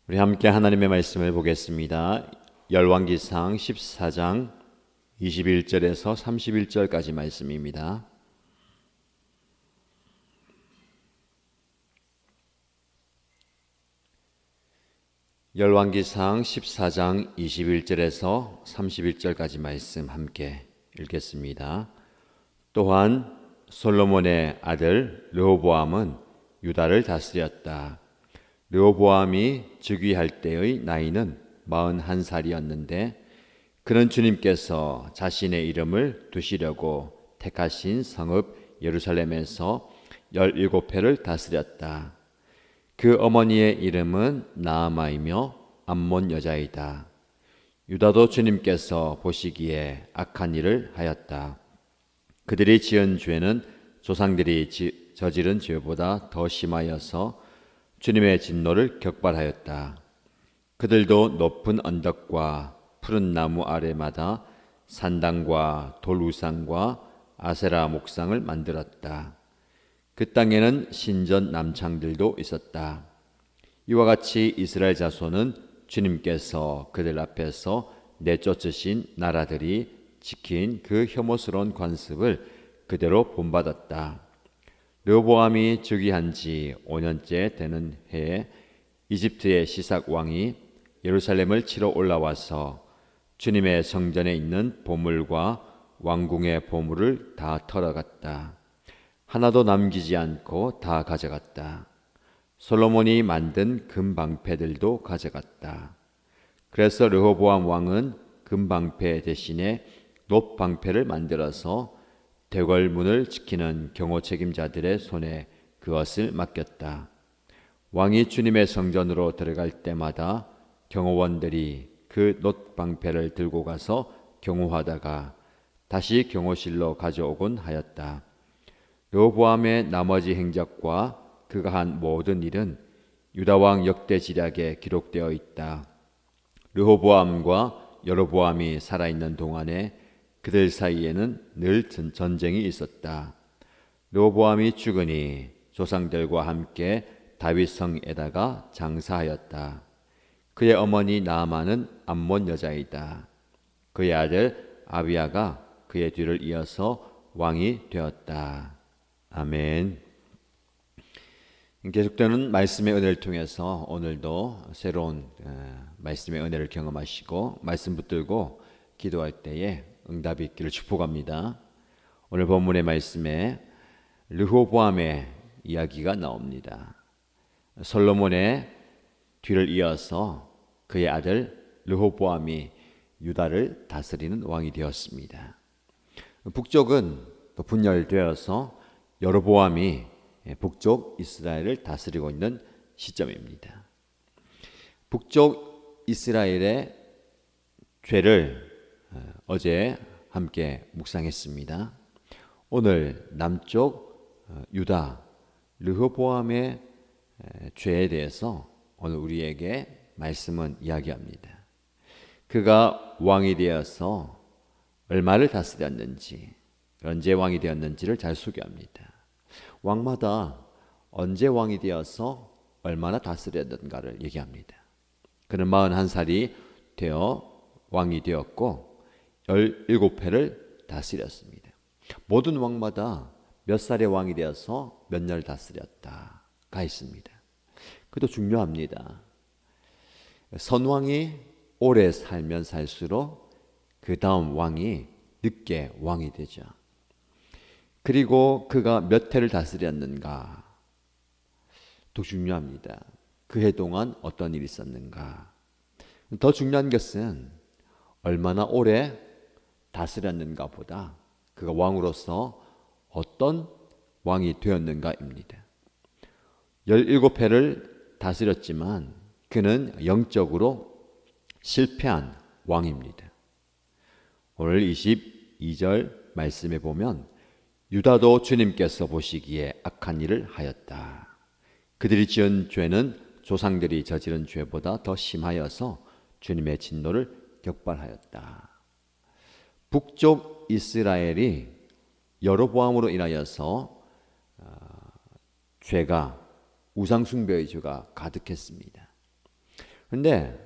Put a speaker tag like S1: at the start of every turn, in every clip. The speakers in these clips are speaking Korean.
S1: 우리 함께 하나님의 말씀을 보겠습니다. 열왕기상 14장 21절에서 31절까지 말씀입니다. 열왕기상 14장 21절에서 31절까지 말씀 함께 읽겠습니다. 또한 솔로몬의 아들 르호보암은 유다를 다스렸다. 르호보암이 즉위할 때의 나이는 41살이었는데 그는 주님께서 자신의 이름을 두시려고 택하신 성읍 예루살렘에서 17회를 다스렸다. 그 어머니의 이름은 나아마이며 암몬 여자이다. 유다도 주님께서 보시기에 악한 일을 하였다. 그들이 지은 죄는 조상들이 저지른 죄보다 더 심하여서 주님의 진노를 격발하였다. 그들도 높은 언덕과 푸른 나무 아래마다 산당과 돌우상과 아세라 목상을 만들었다. 그 땅에는 신전 남창들도 있었다. 이와 같이 이스라엘 자손은 주님께서 그들 앞에서 내쫓으신 나라들이 지킨 그 혐오스러운 관습을 그대로 본받았다. 르호보암이 즉위한 지 5년째 되는 해에 이집트의 시삭 왕이 예루살렘을 치러 올라와서 주님의 성전에 있는 보물과 왕궁의 보물을 다 털어갔다. 하나도 남기지 않고 다 가져갔다. 솔로몬이 만든 금방패들도 가져갔다. 그래서 르호보암 왕은 금방패 대신에 놋방패를 만들어서 대궐문을 지키는 경호 책임자들의 손에 그것을 맡겼다. 왕이 주님의 성전으로 들어갈 때마다 경호원들이 그 놋방패를 들고 가서 경호하다가 다시 경호실로 가져오곤 하였다. 르호보암의 나머지 행적과 그가 한 모든 일은 유다왕 역대지략에 기록되어 있다. 르호보암과 여로보암이 살아있는 동안에 그들 사이에는 늘 전쟁이 있었다. 르호보암이 죽으니 조상들과 함께 다윗성에다가 장사하였다. 그의 어머니 나아만은 암몬 여자이다. 그의 아들 아비야가 그의 뒤를 이어서 왕이 되었다. 아멘. 계속되는 말씀의 은혜를 통해서 오늘도 새로운 말씀의 은혜를 경험하시고 말씀 붙들고 기도할 때에 응답이 있기를 축복합니다. 오늘 본문의 말씀에 르호보암의 이야기가 나옵니다. 솔로몬의 뒤를 이어서 그의 아들 르호보암이 유다를 다스리는 왕이 되었습니다. 북쪽은 또 분열되어서 여로보암이 북쪽 이스라엘을 다스리고 있는 시점입니다. 북쪽 이스라엘의 죄를 어제 함께 묵상했습니다. 오늘 남쪽 유다 르호보암의 죄에 대해서 오늘 우리에게 말씀은 이야기합니다. 그가 왕이 되어서 얼마를 다스렸는지, 언제 왕이 되었는지를 잘 소개합니다. 왕마다 언제 왕이 되어서 얼마나 다스렸는가를 얘기합니다. 그는 41살이 되어 왕이 되었고 17회를 다스렸습니다. 모든 왕마다 몇 살의 왕이 되어서 몇 년을 다스렸다가 있습니다. 그것도 중요합니다. 선왕이 오래 살면 살수록 그 다음 왕이 늦게 왕이 되죠. 그리고 그가 몇 해를 다스렸는가 더 중요합니다. 그 해 동안 어떤 일이 있었는가. 더 중요한 것은 얼마나 오래 다스렸는가 보다 그가 왕으로서 어떤 왕이 되었는가입니다. 17회를 다스렸지만 그는 영적으로 실패한 왕입니다. 오늘 22절 말씀에 보면 유다도 주님께서 보시기에 악한 일을 하였다. 그들이 지은 죄는 조상들이 저지른 죄보다 더 심하여서 주님의 진노를 격발하였다. 북쪽 이스라엘이 여로보암으로 인하여서 죄가 우상숭배의 죄가 가득했습니다. 그런데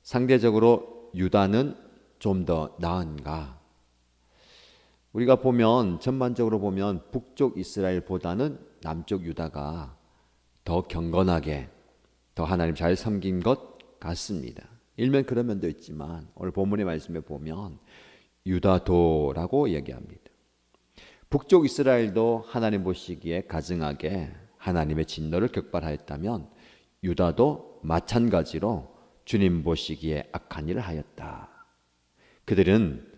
S1: 상대적으로 유다는 좀 더 나은가? 우리가 보면 전반적으로 보면 북쪽 이스라엘보다는 남쪽 유다가 더 경건하게 더 하나님 잘 섬긴 것 같습니다. 일면 그런 면도 있지만 오늘 본문의 말씀에 보면 유다도라고 얘기합니다. 북쪽 이스라엘도 하나님 보시기에 가증하게 하나님의 진노를 격발하였다면 유다도 마찬가지로 주님 보시기에 악한 일을 하였다. 그들은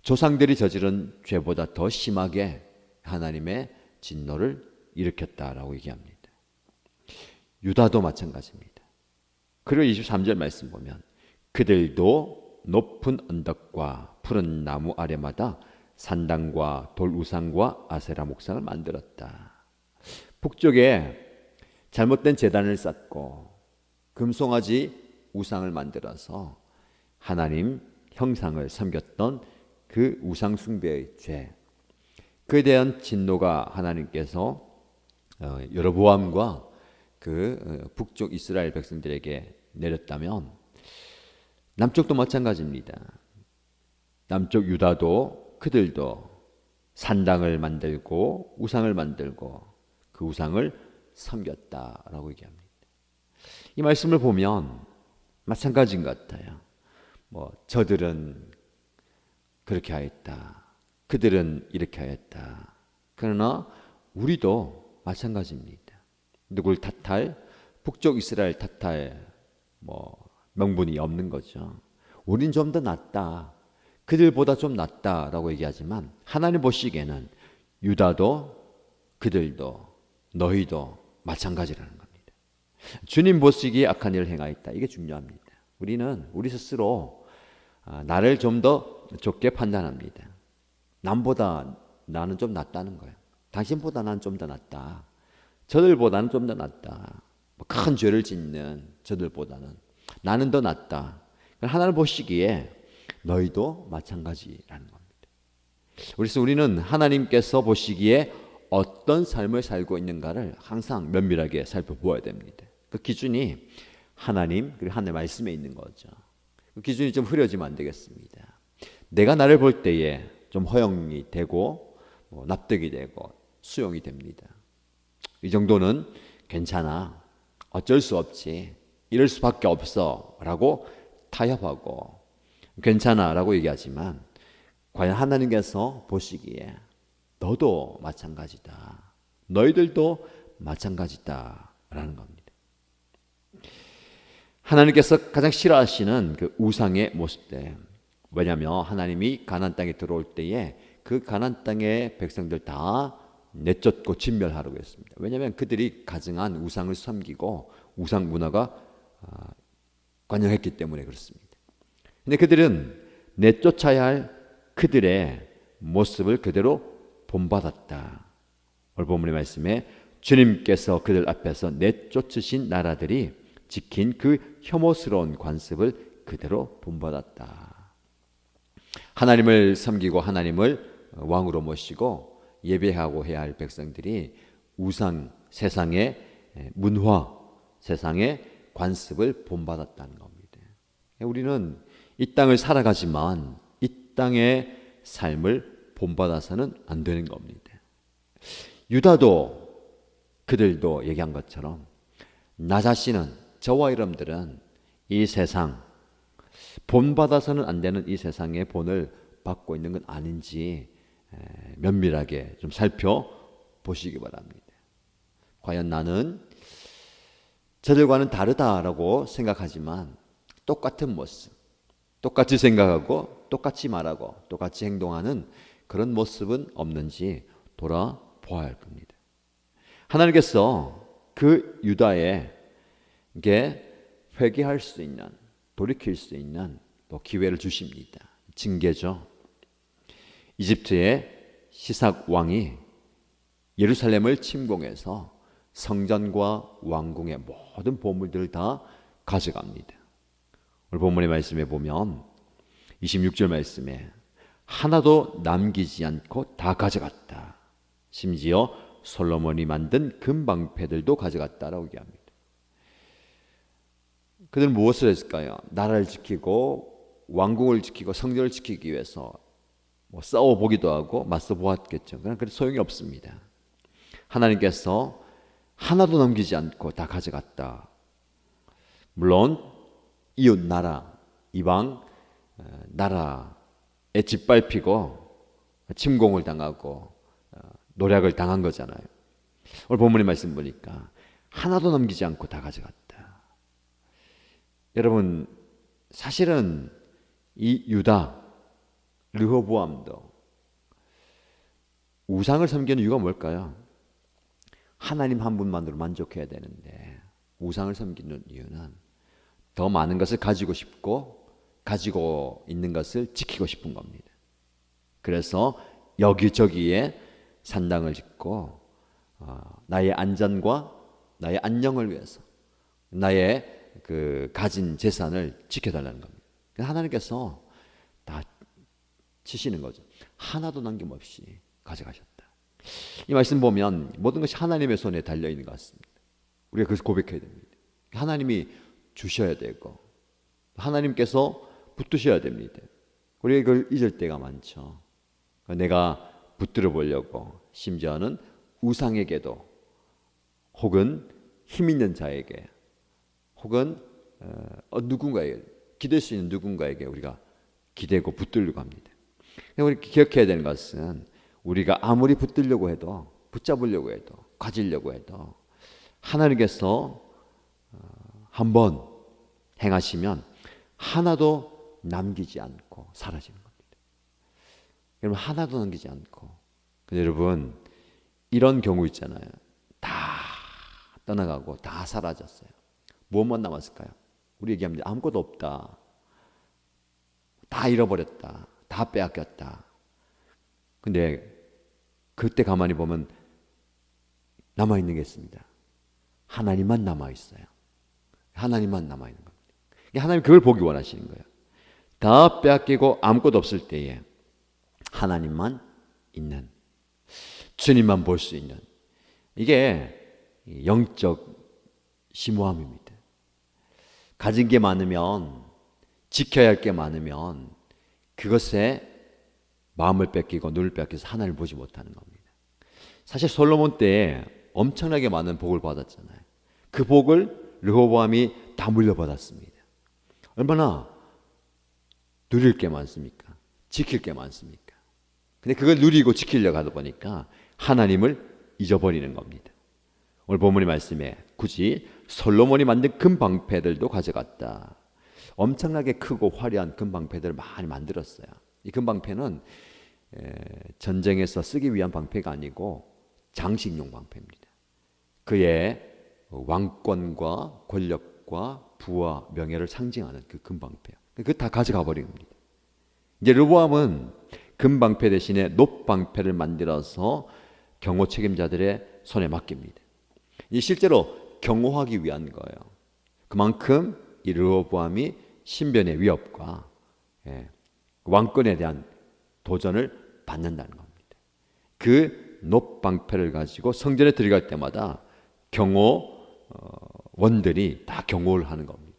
S1: 조상들이 저지른 죄보다 더 심하게 하나님의 진노를 일으켰다라고 얘기합니다. 유다도 마찬가지입니다. 그리고 23절 말씀 보면 그들도 높은 언덕과 푸른 나무 아래마다 산당과 돌 우상과 아세라 목상을 만들었다. 북쪽에 잘못된 제단을 쌓고 금송아지 우상을 만들어서 하나님 형상을 섬겼던 그 우상 숭배의 죄, 그에 대한 진노가 하나님께서 여로보암과 그 북쪽 이스라엘 백성들에게 내렸다면 남쪽도 마찬가지입니다. 남쪽 유다도 그들도 산당을 만들고 우상을 만들고 그 우상을 섬겼다라고 얘기합니다. 이 말씀을 보면 마찬가지인 것 같아요. 저들은 그렇게 하였다. 그들은 이렇게 하였다. 그러나 우리도 마찬가지입니다. 누굴 탓할, 북쪽 이스라엘 탓할 명분이 없는 거죠. 우린 좀 더 낫다. 그들보다 좀 낫다라고 얘기하지만 하나님 보시기에는 유다도 그들도 너희도 마찬가지라는 겁니다. 주님 보시기에 악한 일을 행하였다. 이게 중요합니다. 우리는 우리 스스로 나를 좀 더 좋게 판단합니다. 남보다 나는 좀 낫다는 거예요. 당신보다 나는 좀 더 낫다. 저들보다는 좀 더 낫다. 큰 죄를 짓는 저들보다는 나는 더 낫다. 하나님 보시기에 너희도 마찬가지라는 겁니다. 그래서 우리는 하나님께서 보시기에 어떤 삶을 살고 있는가를 항상 면밀하게 살펴보아야 됩니다. 그 기준이 하나님 그리고 하나님의 말씀에 있는 거죠. 그 기준이 좀 흐려지면 안 되겠습니다. 내가 나를 볼 때에 좀 허용이 되고 납득이 되고 수용이 됩니다. 이 정도는 괜찮아. 어쩔 수 없지. 이럴 수밖에 없어 라고 타협하고 괜찮아 라고 얘기하지만 과연 하나님께서 보시기에 너도 마찬가지다. 너희들도 마찬가지다 라는 겁니다. 하나님께서 가장 싫어하시는 그 우상의 모습들. 왜냐하면 하나님이 가나안 땅에 들어올 때에 그 가나안 땅의 백성들 다 내쫓고 진멸하라고 했습니다. 왜냐하면 그들이 가증한 우상을 섬기고 우상 문화가 관영했기 때문에 그렇습니다. 근데 그들은 내쫓아야 할 그들의 모습을 그대로 본받았다. 오늘 본문의 말씀에 주님께서 그들 앞에서 내쫓으신 나라들이 지킨 그 혐오스러운 관습을 그대로 본받았다. 하나님을 섬기고 하나님을 왕으로 모시고 예배하고 해야 할 백성들이 우상, 세상의 문화, 세상의 관습을 본받았다는 겁니다. 우리는 이 땅을 살아가지만 이 땅의 삶을 본받아서는 안 되는 겁니다. 유다도 그들도 얘기한 것처럼 나 자신은 저와 여러분들은 이 세상 본받아서는 안 되는 이 세상의 본을 받고 있는 건 아닌지 면밀하게 좀 살펴보시기 바랍니다. 과연 나는 저들과는 다르다라고 생각하지만 똑같은 모습, 똑같이 생각하고 똑같이 말하고 똑같이 행동하는 그런 모습은 없는지 돌아보아야 할 겁니다. 하나님께서 그 유다에게 회개할 수 있는, 돌이킬 수 있는 또 기회를 주십니다. 징계죠. 이집트의 시삭 왕이 예루살렘을 침공해서 성전과 왕궁의 모든 보물들을 다 가져갑니다. 오늘 본문의 말씀에 보면 26절 말씀에 하나도 남기지 않고 다 가져갔다. 심지어 솔로몬이 만든 금방패들도 가져갔다라고 얘기합니다. 그들은 무엇을 했을까요? 나라를 지키고 왕궁을 지키고 성전을 지키기 위해서 싸워보기도 하고 맞서 보았겠죠. 그러나 그래도 소용이 없습니다. 하나님께서 하나도 남기지 않고 다 가져갔다. 물론 이웃 나라, 이방 나라에 짓밟히고 침공을 당하고 노략을 당한 거잖아요. 오늘 본문의 말씀 보니까 하나도 남기지 않고 다 가져갔다. 여러분, 사실은 이 유다 르호보암도 우상을 섬기는 이유가 뭘까요? 하나님 한 분만으로 만족해야 되는데 우상을 섬기는 이유는 더 많은 것을 가지고 싶고 가지고 있는 것을 지키고 싶은 겁니다. 그래서 여기저기에 산당을 짓고 나의 안전과 나의 안녕을 위해서 나의 그 가진 재산을 지켜달라는 겁니다. 하나님께서 다 치시는 거죠. 하나도 남김없이 가져가셨다. 이 말씀 보면 모든 것이 하나님의 손에 달려있는 것 같습니다. 우리가 그것을 고백해야 됩니다. 하나님이 주셔야 되고 하나님께서 붙드셔야 됩니다. 우리가 이걸 잊을 때가 많죠. 내가 붙들어 보려고 심지어는 우상에게도 혹은 힘 있는 자에게 혹은 누군가에게 기댈 수 있는 누군가에게 우리가 기대고 붙들려고 합니다. 우리 기억해야 되는 것은 우리가 아무리 붙들려고 해도 붙잡으려고 해도 가지려고 해도 하나님께서 한번 행하시면 하나도 남기지 않고 사라지는 겁니다. 여러분 하나도 남기지 않고 여러분 이런 경우 있잖아요. 다 떠나가고 다 사라졌어요. 무엇만 남았을까요? 우리 얘기합니다. 아무것도 없다. 다 잃어버렸다. 다 빼앗겼다. 근데 그때 가만히 보면 남아있는 게 있습니다. 하나님만 남아있어요. 하나님만 남아있는 겁니다. 하나님 그걸 보기 원하시는 거예요. 다 빼앗기고 아무것도 없을 때에 하나님만 있는, 주님만 볼 수 있는, 이게 영적 심오함입니다. 가진 게 많으면, 지켜야 할 게 많으면 그것에 마음을 뺏기고 눈을 뺏겨서 하나님을 보지 못하는 겁니다. 사실 솔로몬 때 엄청나게 많은 복을 받았잖아요. 그 복을 르호보암이 다 물려받았습니다. 얼마나 누릴 게 많습니까? 지킬 게 많습니까? 근데 그걸 누리고 지키려고 하다 보니까 하나님을 잊어버리는 겁니다. 오늘 본문의 말씀에 굳이 솔로몬이 만든 금방패들도 가져갔다. 엄청나게 크고 화려한 금방패들을 많이 만들었어요. 이 금방패는 전쟁에서 쓰기 위한 방패가 아니고 장식용 방패입니다. 그의 왕권과 권력과 부와 명예를 상징하는 그 금방패. 그거 다 가져가 버린 겁니다. 이제 르보암은 금방패 대신에 놋방패를 만들어서 경호 책임자들의 손에 맡깁니다. 이 실제로 경호하기 위한 거예요. 그만큼 이 르호보암이 신변의 위협과 왕권에 대한 도전을 받는다는 겁니다. 그 놋방패를 가지고 성전에 들어갈 때마다 경호원들이 다 경호를 하는 겁니다.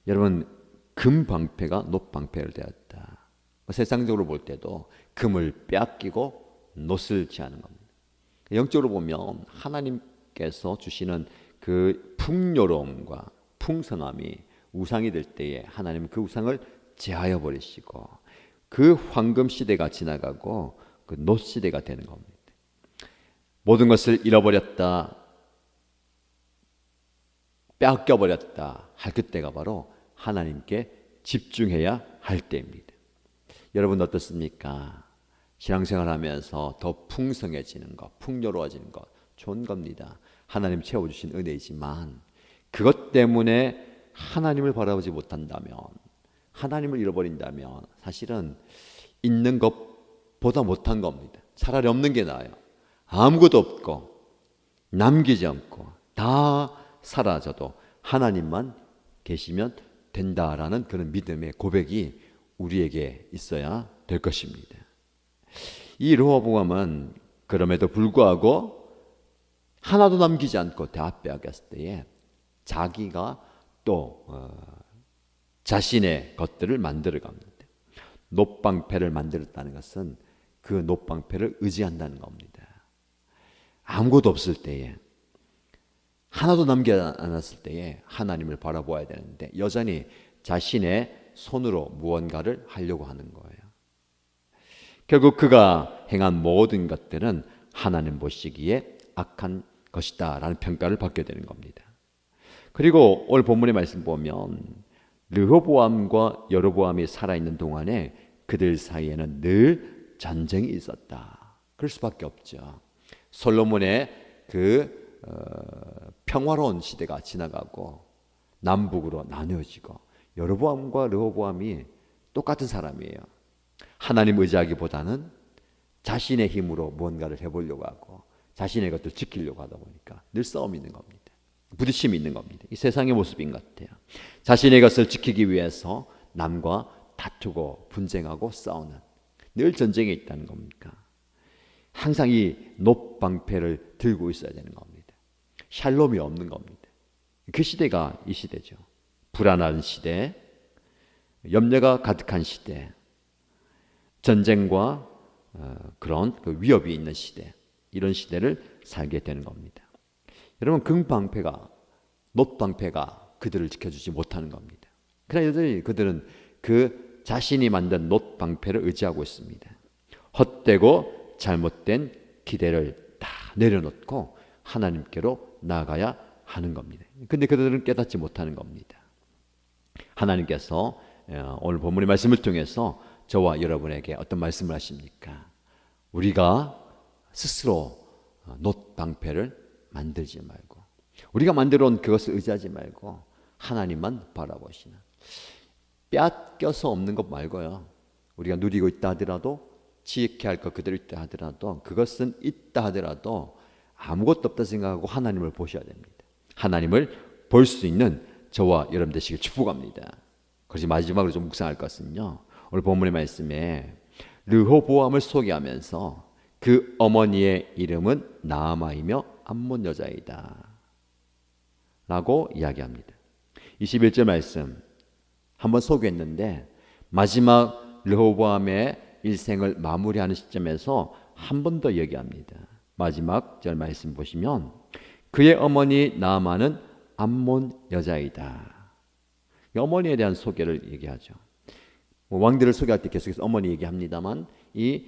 S1: 여러분 금방패가 놋방패를 되었다. 세상적으로 볼 때도 금을 빼앗기고 놋을 취하는 겁니다. 영적으로 보면 하나님께서 주시는 그 풍요로움과 풍성함이 우상이 될 때에 하나님은 그 우상을 제하여 버리시고 그 황금 시대가 지나가고 그 놋 시대가 되는 겁니다. 모든 것을 잃어버렸다, 빼앗겨 버렸다 할 그때가 바로 하나님께 집중해야 할 때입니다. 여러분 어떻습니까? 신앙생활하면서 더 풍성해지는 것, 풍요로워지는 것 좋은 겁니다. 하나님 채워주신 은혜이지만 그것 때문에 하나님을 바라보지 못한다면, 하나님을 잃어버린다면 사실은 있는 것보다 못한 겁니다. 차라리 없는 게 나아요. 아무것도 없고 남기지 않고 다 사라져도 하나님만 계시면 된다라는 그런 믿음의 고백이 우리에게 있어야 될 것입니다. 이 르호보암은 그럼에도 불구하고 하나도 남기지 않고 다 빼앗겼을 때에 자기가 또 자신의 것들을 만들어 갑니다. 놋방패를 만들었다는 것은 그 놋방패를 의지한다는 겁니다. 아무것도 없을 때에, 하나도 남지 않았을 때에 하나님을 바라보아야 되는데 여전히 자신의 손으로 무언가를 하려고 하는 거예요. 결국 그가 행한 모든 것들은 하나님 보시기에 악한 것이다 라는 평가를 받게 되는 겁니다. 그리고 오늘 본문의 말씀 보면 르호보암과 여로보암이 살아있는 동안에 그들 사이에는 늘 전쟁이 있었다. 그럴 수밖에 없죠. 솔로몬의 그 평화로운 시대가 지나가고 남북으로 나누어지고 여로보암과 르호보암이 똑같은 사람이에요. 하나님 의지하기보다는 자신의 힘으로 무언가를 해보려고 하고 자신의 것들 지키려고 하다 보니까 늘 싸움이 있는 겁니다. 부딪힘이 있는 겁니다. 이 세상의 모습인 것 같아요. 자신의 것을 지키기 위해서 남과 다투고 분쟁하고 싸우는 늘 전쟁에 있다는 겁니까? 항상 이 놋방패를 들고 있어야 되는 겁니다. 샬롬이 없는 겁니다. 그 시대가 이 시대죠. 불안한 시대, 염려가 가득한 시대, 전쟁과 그런 그 위협이 있는 시대, 이런 시대를 살게 되는 겁니다. 여러분, 금방패가, 놋방패가 그들을 지켜주지 못하는 겁니다. 그러나 그들은 그 자신이 만든 놋방패를 의지하고 있습니다. 헛되고 잘못된 기대를 다 내려놓고 하나님께로 나아가야 하는 겁니다. 근데 그들은 깨닫지 못하는 겁니다. 하나님께서 오늘 본문의 말씀을 통해서 저와 여러분에게 어떤 말씀을 하십니까? 우리가 스스로 놋방패를 만들지 말고, 우리가 만들어 온 그것을 의지하지 말고 하나님만 바라보시는, 빼앗겨서 없는 것 말고요, 우리가 누리고 있다 하더라도, 지켜야 할 것 그대로 있다 하더라도, 그것은 있다 하더라도 아무것도 없다 생각하고 하나님을 보셔야 됩니다. 하나님을 볼 수 있는 저와 여러분 되시길 축복합니다. 그래서 마지막으로 좀 묵상할 것은요, 오늘 본문의 말씀에 르호보암을 소개하면서 그 어머니의 이름은 나아마이며 암몬 여자이다 라고 이야기합니다. 21절 말씀 한번 소개했는데 마지막 르호보암의 일생을 마무리하는 시점에서 한 번 더 얘기합니다. 마지막 절 말씀 보시면 그의 어머니 나아마는 암몬 여자이다. 어머니에 대한 소개를 얘기하죠. 왕들을 소개할 때 계속해서 어머니 얘기합니다만 이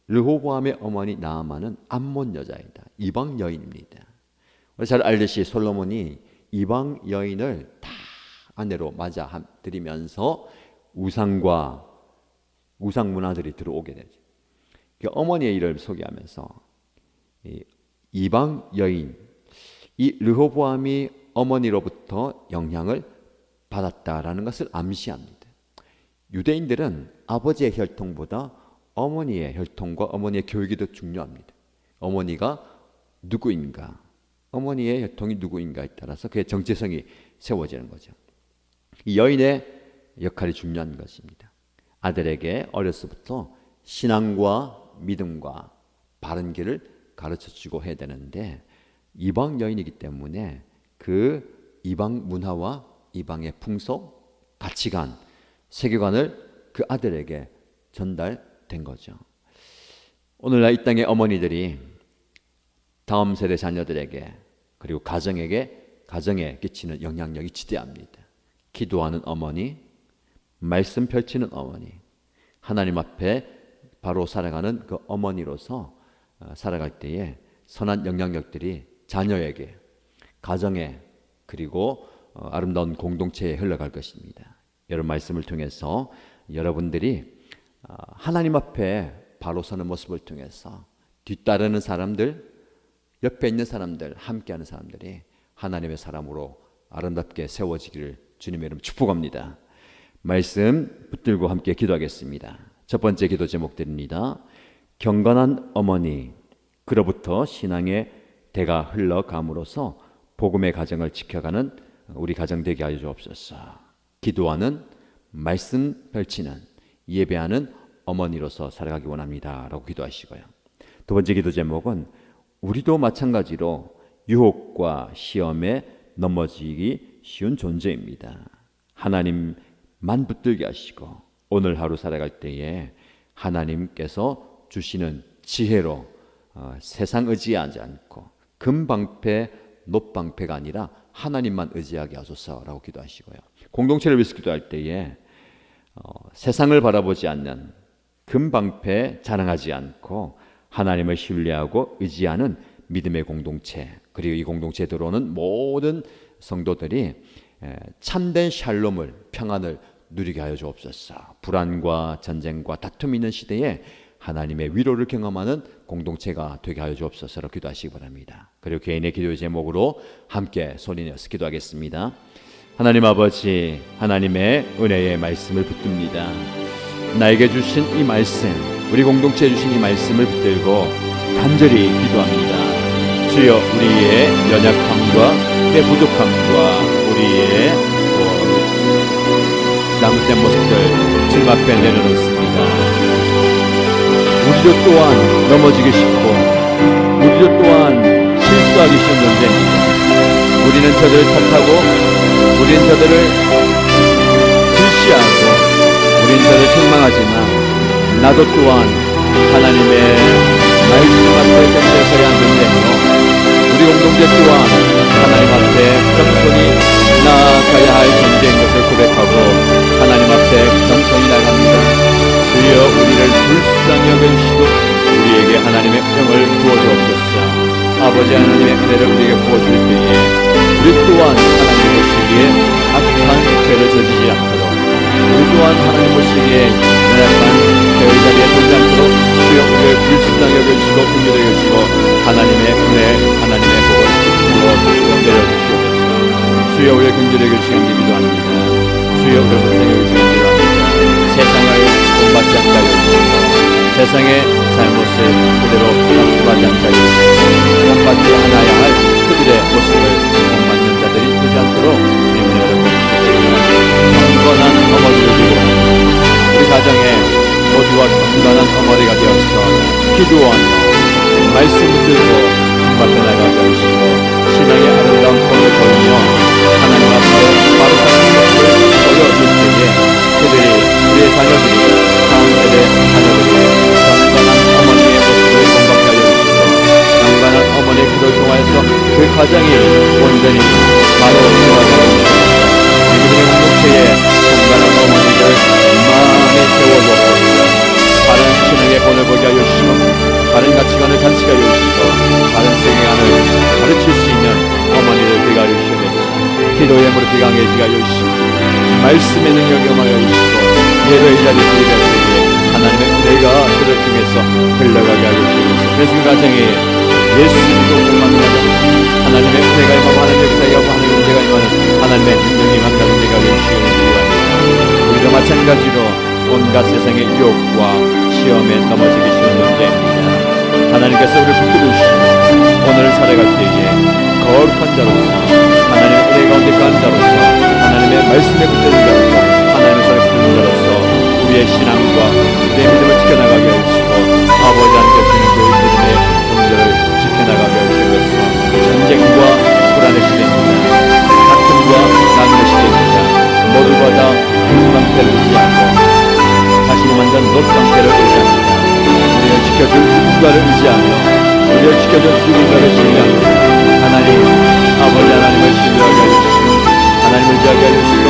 S1: 르호보암의 어머니 나아마는 암몬 여자이다. 이방 여인입니다. 잘 알듯이 솔로몬이 이방 여인을 다 아내로 맞아 들이면서 우상과 우상 문화들이 들어오게 되죠. 어머니의 일을 소개하면서 이방 여인, 이 르호보암이 어머니로부터 영향을 받았다라는 것을 암시합니다. 유대인들은 아버지의 혈통보다 어머니의 혈통과 어머니의 교육이 더 중요합니다. 어머니가 누구인가, 어머니의 혈통이 누구인가에 따라서 그의 정체성이 세워지는 거죠. 이 여인의 역할이 중요한 것입니다. 아들에게 어려서부터 신앙과 믿음과 바른 길을 가르쳐주고 해야 되는데 이방 여인이기 때문에 그 이방 문화와 이방의 풍속, 가치관, 세계관을 그 아들에게 전달된 거죠. 오늘날 이 땅의 어머니들이 다음 세대 자녀들에게 그리고 가정에 끼치는 영향력이 지대합니다. 기도하는 어머니, 말씀 펼치는 어머니, 하나님 앞에 바로 살아가는 그 어머니로서 살아갈 때에 선한 영향력들이 자녀에게, 가정에, 그리고 아름다운 공동체에 흘러갈 것입니다. 여러분 말씀을 통해서 여러분들이 하나님 앞에 바로 서는 모습을 통해서 뒤따르는 사람들, 옆에 있는 사람들, 함께하는 사람들이 하나님의 사람으로 아름답게 세워지기를 주님의 이름 축복합니다. 말씀 붙들고 함께 기도하겠습니다. 첫 번째 기도 제목드립니다. 경건한 어머니, 그로부터 신앙의 대가 흘러감으로써 복음의 가정을 지켜가는 우리 가정 되게 하여 주옵소서. 기도하는, 말씀 펼치는, 예배하는 어머니로서 살아가기 원합니다 라고 기도하시고요. 두 번째 기도 제목은 우리도 마찬가지로 유혹과 시험에 넘어지기 쉬운 존재입니다. 하나님만 붙들게 하시고 오늘 하루 살아갈 때에 하나님께서 주시는 지혜로 세상 의지하지 않고 금방패 놋방패가 아니라 하나님만 의지하게 하소서라고 기도하시고요. 공동체를 위해서 기도할 때에 세상을 바라보지 않는 금방패 자랑하지 않고 하나님을 신뢰하고 의지하는 믿음의 공동체, 그리고 이 공동체에 들어오는 모든 성도들이 참된 샬롬을, 평안을 누리게 하여 주옵소서. 불안과 전쟁과 다툼이 있는 시대에 하나님의 위로를 경험하는 공동체가 되게 하여 주옵소서로 기도하시기 바랍니다. 그리고 개인의 기도의 제목으로 함께 소리내어서 기도하겠습니다. 하나님 아버지, 하나님의 은혜의 말씀을 붙듭니다. 나에게 주신 이 말씀, 우리 공동체에 주신 이 말씀을 붙들고 간절히 기도합니다. 주여, 우리의 연약함과 내 부족함과 우리의 잘못된 모습들 주님 앞에 내려놓습니다. 우리도 또한 넘어지기 쉽고 우리도 또한 실수하기 쉬운 존재입니다. 우리는 저들을 탓하고 우리는 저들을 질시하고 우리는 저들을 책망하지만 나도 또한 하나님의 말씀 앞에 견고해서야 하는 존재이므로 우리 공동체 또한 하나님 앞에 겸손히 나아가야 할 존재인 것을 고백하고 하나님 앞에 겸손히 나갑니다. 주여, 우리를 불쌍히 여겨주시고 우리에게 하나님의 평을 부어주옵소서. 아버지 하나님의 은혜를 우리에게 부어줄 때에 우리 또한 하나님 보시기에 악한 죄를 저지지 않도록, 우리 또한 하나님 보시기에 연약한 죄의 자리에 서지 않도록 주여, 우리를 불쌍히 여겨주시고 긍휼히 여겨주시고 하나님의 은혜, 하나님의 복을 부어주시고 내려주시옵소서. 주여, 우리를 긍휼히 여겨주시기 기도합니다. 주여, 우리를 불쌍히 여겨주시기 기도합니다. 세상을 본받지 않게 하여 주시고 세상의 잘못을 그대로 낙습하지 않게 하여 주시고 본받지 않아야 할 그들의 모습을 본받는 자들이 되지 않도록 주님의 은혜를 주시옵소서. 경건한 어머니를 주고 우리 가정에 모두가 경건한 어머니가 되어서 기도하며 말씀 붙들고 주님 앞에 나가게 하시고 신앙의 아름다운 본을 보이며 하나님 앞에 바로 사는 것을 보여줄 때에 그들이, 우리의 자녀들이, 다음 세대 자녀들이 경건한 어머니의 모습을 공감하게 하여 주시고 경건한 어머니의 기도를 통하여서 그 가정이 온전히 바로 들어가게 하여 주시고 우리의 공동체에 경건한 어머니를 마음에 세워주옵소서. 바른 신앙의 본을 보게 하여 주시고 바른 가치관을 간직하여 주시고 바른 세계관을 가르칠 수 있는 어머니를 되게 하여 주시옵소서. 기도의 무릎이 강해지게 하여 주시고 말씀의 능력이 임하여 주시고 예배의 자리에 드리게 하시기에 하나님의 은혜가 그를 통해서 흘러가게 하여 주시옵소서. 그래서 그 가정에 예수 믿고 복받는 가정, 하나님의 은혜가 임하고 하나님의 역사가 임하고 하나님의 은혜가 임하는 하나님의 능력이 임하는 가정 되게 하여 주시기를 기도합니다. 우리도 마찬가지로 온갖 세상의 유혹과 시험에 넘어지기 쉬운 존재입니다. 하나님께서 우리를 붙들으시고 오늘을 살아갈 때에 거룩한 자로서 하나님의 은혜 가운데 가는 자로서 하나님의 말씀에 붙드는 자로서 하나님의 사랑에 붙드는 자로서 우리의 신앙과 우리의 믿음을 지켜나가게 하시고 아버지 하나님께 주는 그 믿음의 경제를 지켜나가게 하시면서 전쟁과 불안의 시대입니다. 다툼과 나눔의 시대입니다. 모두가 다 금방패를 의지하고 자신이 만든 놋방패를 의지합니다. 우리를 지켜줄 누군가를 의지하며 우리를 지켜줄 누군가를 신뢰합니다. 하나님, 아버지 하나님을 신뢰하게 해주시고 하나님을 의지하게 해주시고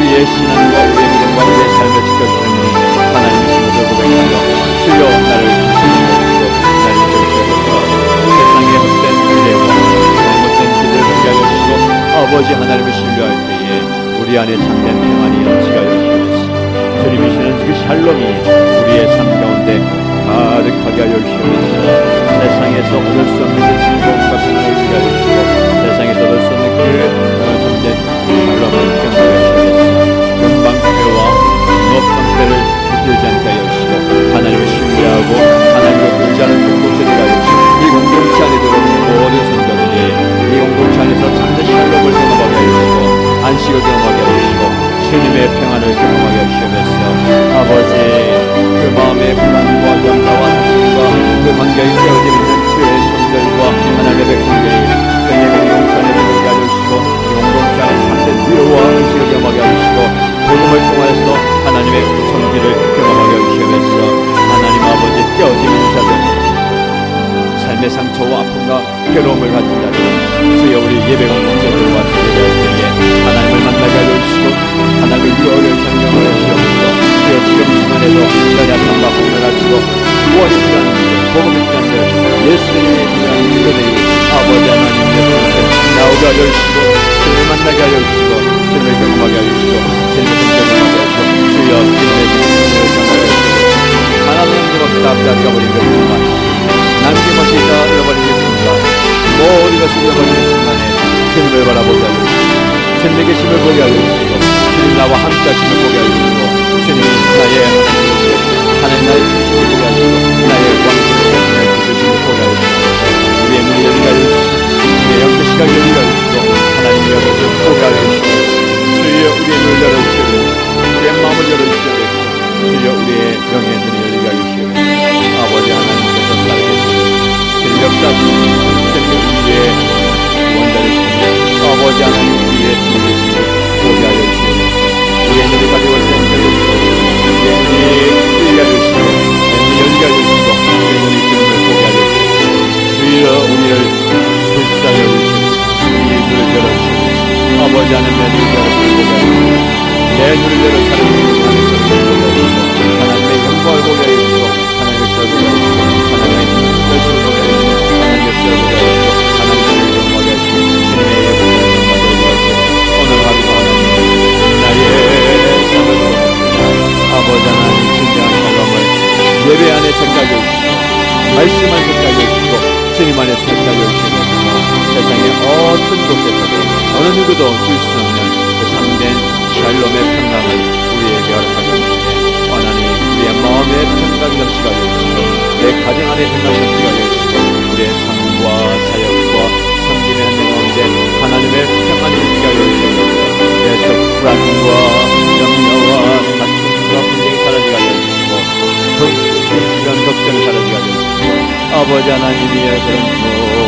S1: 우리의 신앙과 우리의 믿음과 우리의 삶을 지켜주시는 분 하나님이신 것을 고백하며 주여 나를 지키시옵소서. 나를 지켜주시옵소서. 세상의 헛된 미래와 잘못된 길을 가게 하여 주시고 아버지 하나님을 신뢰할 때에 우리 안에 참된 평안이 넘치게 하여 주시옵소서. 주님이시는 그 샬롬이 우리의 삶 가운데 가득하게 하여 주시옵소서. 세상에서 얻을 수 없는 그 즐거움과 평안을 주게 하여 주시고 세상에서 얻을 수 없는 그 참된 샬롬을 경험하여 주시옵소서. 금방패와 놋방패를 붙들지 않게 하여 주시고 하나님을 신뢰하고 하나님을 의지하는 공동체가 하여 주시고 이 공동체 안에 들어오는 모든 성도들이 이 공동체 안에서 참된 샬롬을 경험하게 하여 주시고 안식을 경험하게 하여 주시고 주님의 평안을 경험하게 하시옵소서. 아버지, 그 마음의 불안과 염려와 다툼과 그 관계에 깨어져 있는 주의 성들과 하나님의 가진 자들 주여 우리 예배 공동체들 와서 예배할 때에 하나님을 만나게 하여 주시고 하나님을 위하여 경영을 하시옵소서. 주여 지금 시간에도 연약함과 공을 가지고 무엇이라는 복음을 듣는 예수님의 귀한 믿음들이 아버지 하나님 예수님께 나오게 하여 주시고 주님을 만나게 하여 주시고 주님을 경험하게 하여 주시고 주님을 경험하게 하여 주시고 주여 주님의 주님을 경험하게 하여 주시고 하나님 남김없이 다 빼앗겨버린 것 순간 남김없이 다 잃어버린 것 순간 모든 것을 잃어버린 순간에 주님을 바라보게 하여 주시고 주님의 계심을 보게 하여 주시고 주님 나와 함께 하심을 보게 하여 주시고 주님이 나의 하나님 나의 중심을 보게 하시고 나의 왕심을 주심을 보게 하여 주시고 우리의 눈이 열리게 하여 주시고 우리의 영적 시각이 열리게 하여 주시고 하나님의 영혼을 보게 하여 주시고 주여 우리의 눈을 열어주시고 우리의 마음을 열어주시고 주여 우리의 영의 눈을 열리게 하여 주시고 아버지 하나님께서 살아계시고 주님 역사하시고 주님 우리의 원자되시고 아버지 하나님 우리의 주님을 보게 하여 주시고 우리의 눈을 가지고 있는 주시고 우리의 눈이 뜨게 하여 주시고 우리의 눈이 열리게 하여 주시고 우리의 눈이 주님을 보게 하여 주시고 주여 우리를 불쌍히 여기시고 우리의 눈을 열어주시고 아버지 하나님 내 눈을 열어 보게 하여 주시고 내 눈을 열어 사랑하는 하나님을 보게 하여 주시고 하나님의 영광을 보게 하여 주시고 하나님의 역사를 보게 하여 주시고 하나님의 열심을 보게 하여 주시고 하나님의 역사를 보게 하여 주시고 하나님의 영광을 보게 하여 주시고 주님의 예배를 영광을 보게 하여 주시고 오늘 하루도 하나님 나의 삶을 아버지 하나님 진정한 샬롬을 예배 안에 생각해 주시고 말씀 안에 생각해 주시고 주님 안에 생각해 주시고 세상의 어떤 곳에서도 어느 누구도 줄 수 없는 그 참된 샬롬의 평강을 우리에게 허락하여 주시네. 하나님 우리의 마음의 평강이 넘치게 하여 주시고 내 가정 안에 평강이 넘치게 하여 주시고 우리의 삶과 사역과 섬김의 하는 가운데 하나님의 평안이 넘치게 하여 주시고 그래서 불안과 염려와 다툼과 분쟁이 사라지게 하여 주시고 주변 걱정이 사라지게 하여 주시고 아버지 하나님의 그런